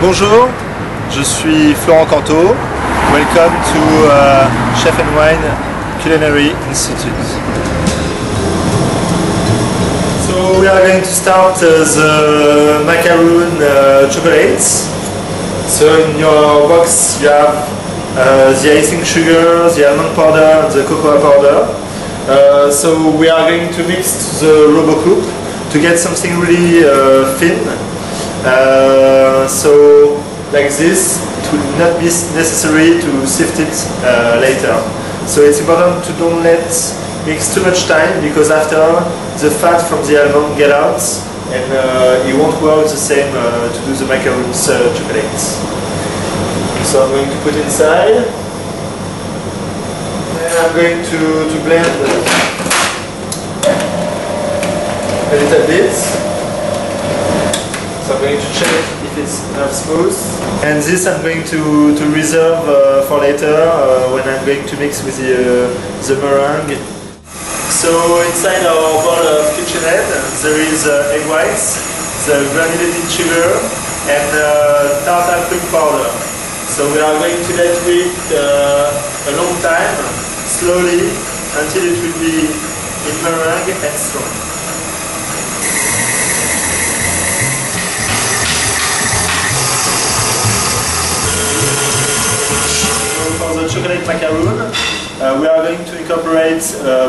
Bonjour, je suis Florent Canto. Welcome to Chef and Wine Culinary Institute. So we are going to start the macaroon chocolates. So in your box you have the icing sugar, the almond powder and the cocoa powder. So we are going to mix the robot to get something really thin. So like this, it will not be necessary to sift it later. So it's important to don't let mix too much time, because after the fat from the almond get out and it won't work the same to do the macaroons chocolates. So I'm going to put inside, and I'm going to blend a little bit. So I'm going to check if it's enough smooth. And this I'm going to reserve for later when I'm going to mix with the meringue. So inside our bowl of KitchenAid there is egg whites, the granulated sugar and tartar cream powder. So we are going to let it whip a long time, slowly, until it will be in meringue and strong. For the chocolate macaroon, we are going to incorporate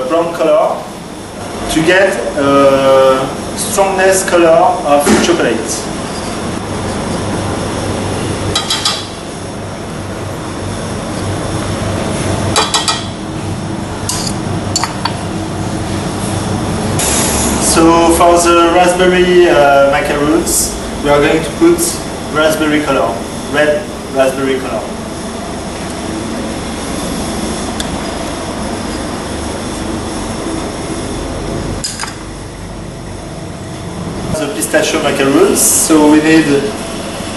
brown color to get strongness color of chocolate. So for the raspberry macaroons, we are going to put raspberry color, red raspberry color. The pistachio macaroons, so we need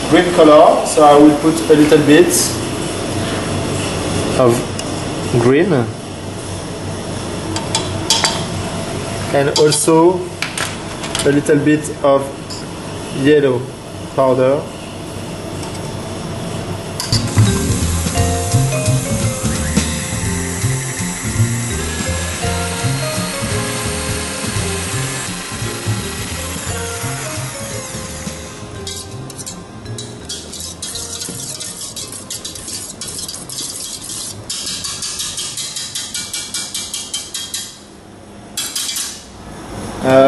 green color, so I will put a little bit of green and also a little bit of yellow powder.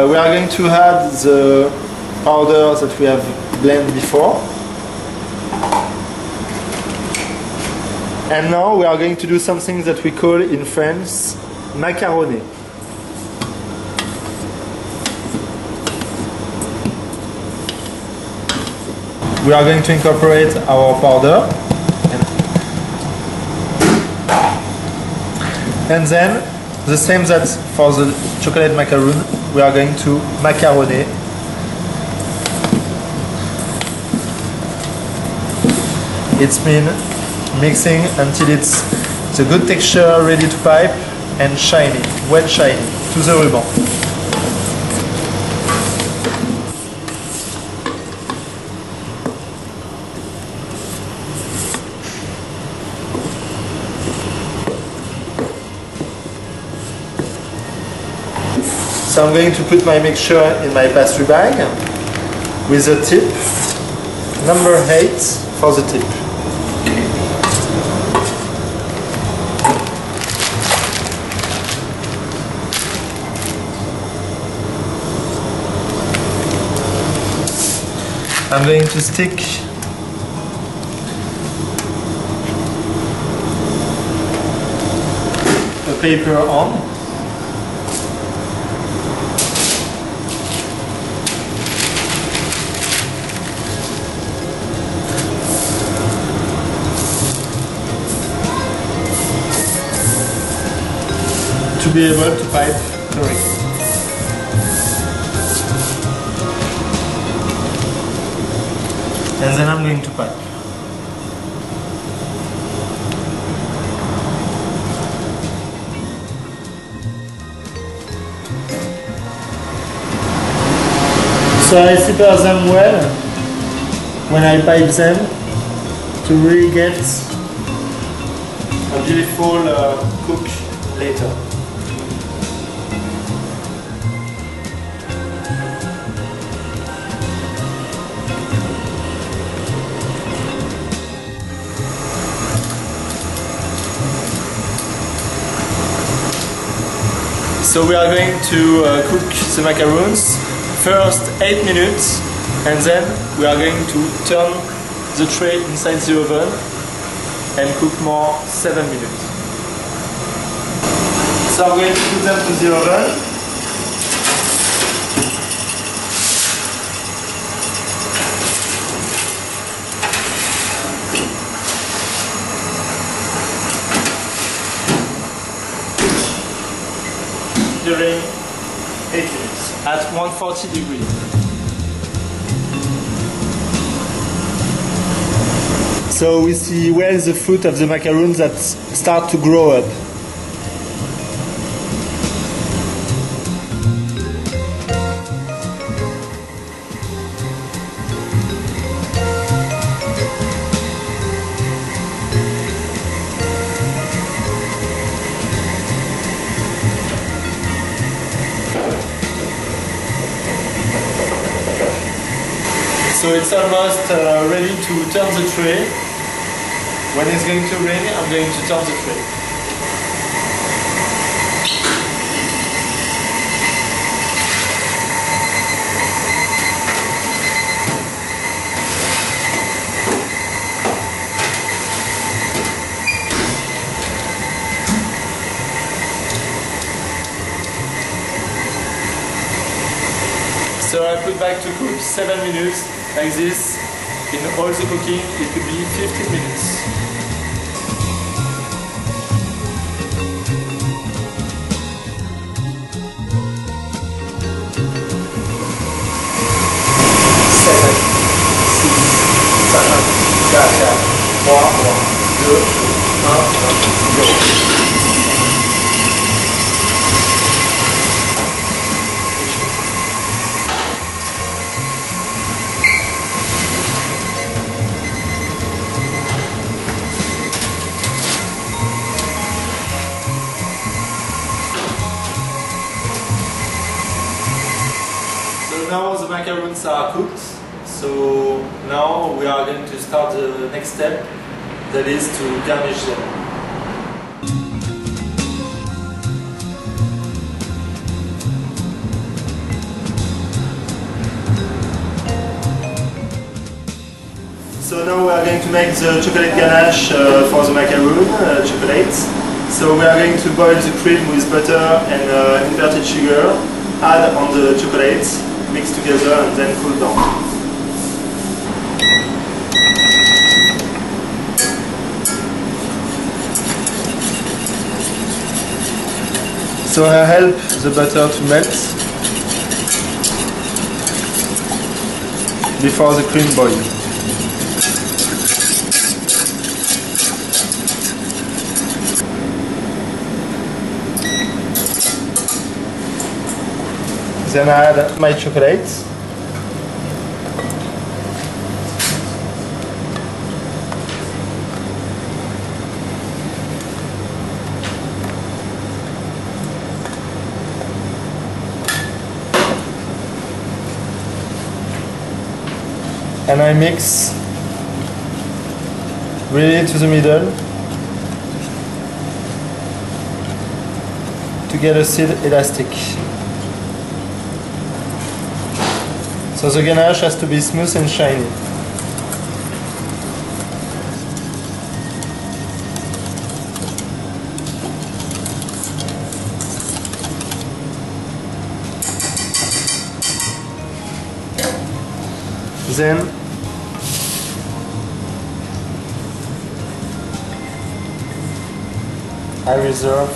We are going to add the powder that we have blended before. And now we are going to do something that we call in France macaroon. We are going to incorporate our powder and then the same that for the chocolate macaroon, we are going to macaroner. It means mixing until it's the good texture, ready to pipe and shiny, well shiny, to the ruban. So I'm going to put my mixture in my pastry bag with a tip, number 8 for the tip. I'm going to stick the paper on. To be able to pipe correctly. And then I'm going to pipe. So I prepare them well when I pipe them to really get a beautiful cook later. So we are going to cook the macaroons, first 8 minutes, and then we are going to turn the tray inside the oven and cook more 7 minutes. So I'm going to put them to the oven. During 8 minutes at 140 degrees. So we see well the fruit of the macaroons that start to grow up. So it's almost ready to turn the tray. When it's going to ring, I'm going to turn the tray. So I put back to cook 7 minutes. Like this, in all the cooking, it could be 15 minutes. Now the macaroons are cooked, so now we are going to start the next step, that is to garnish them. So now we are going to make the chocolate ganache for the macaroon, chocolates. So we are going to boil the cream with butter and inverted sugar, add on the chocolates, mix together and then cool down. So I help the butter to melt before the cream boils. Then I add my chocolates. And I mix really to the middle to get a seed elastic. So the ganache has to be smooth and shiny. Then I reserve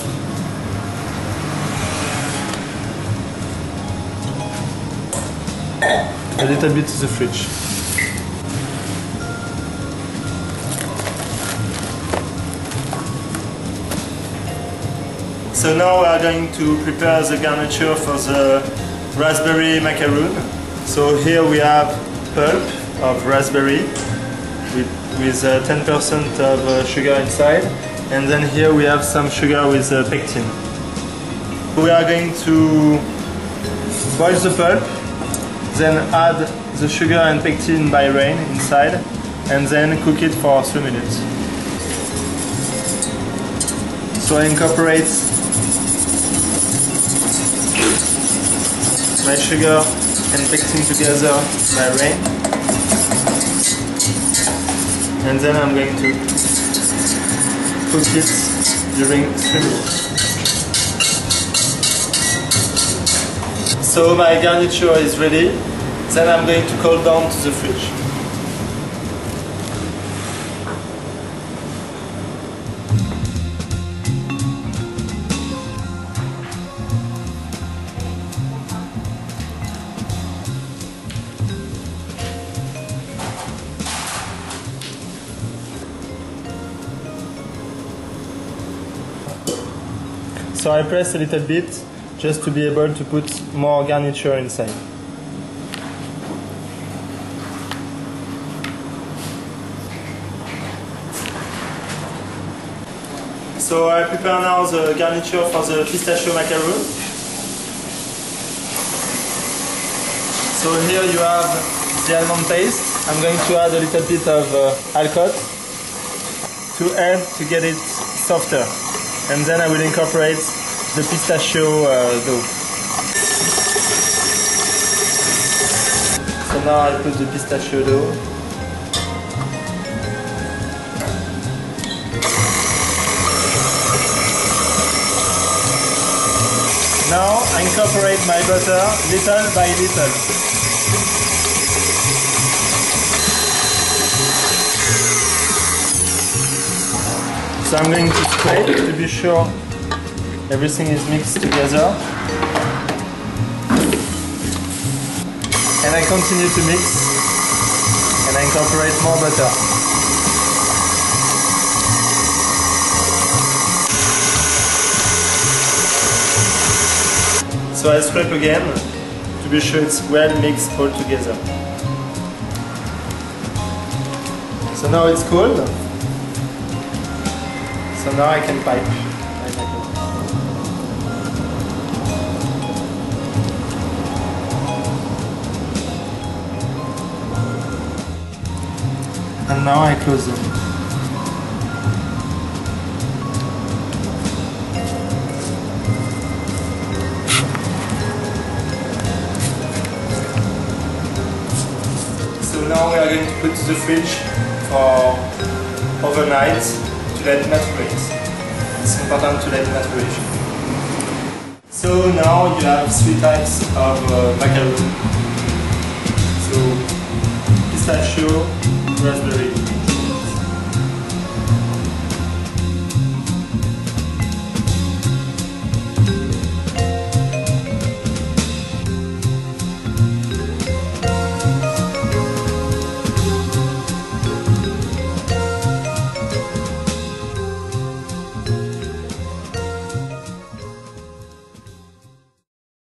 a little bit to the fridge. So now we are going to prepare the garniture for the raspberry macaroon. So here we have pulp, of raspberry with 10% of sugar inside, and then here we have some sugar with pectin. We are going to boil the pulp, then add the sugar and pectin by rain inside, and then cook it for 3 minutes. So I incorporate my sugar and pectin together by rain, and then I'm going to cook it during 3 minutes. So my garniture is ready, then I'm going to cool down to the fridge. So I press a little bit just to be able to put more garniture inside. So I prepare now the garniture for the pistachio macaroon. So here you have the almond paste. I'm going to add a little bit of alcohol to help to get it softer. And then I will incorporate the pistachio dough. So now I put the pistachio dough. Now I incorporate my butter little by little. So I'm going to scrape to be sure everything is mixed together. And I continue to mix and I incorporate more butter. So I scrape again to be sure it's well mixed all together. So now it's cold. So now I can pipe my macaroon. And now I close them. So now we are going to put to the fridge for overnight. Let maturate. It's important to let maturation. So now you have 3 types of macaroon. So pistachio, raspberry.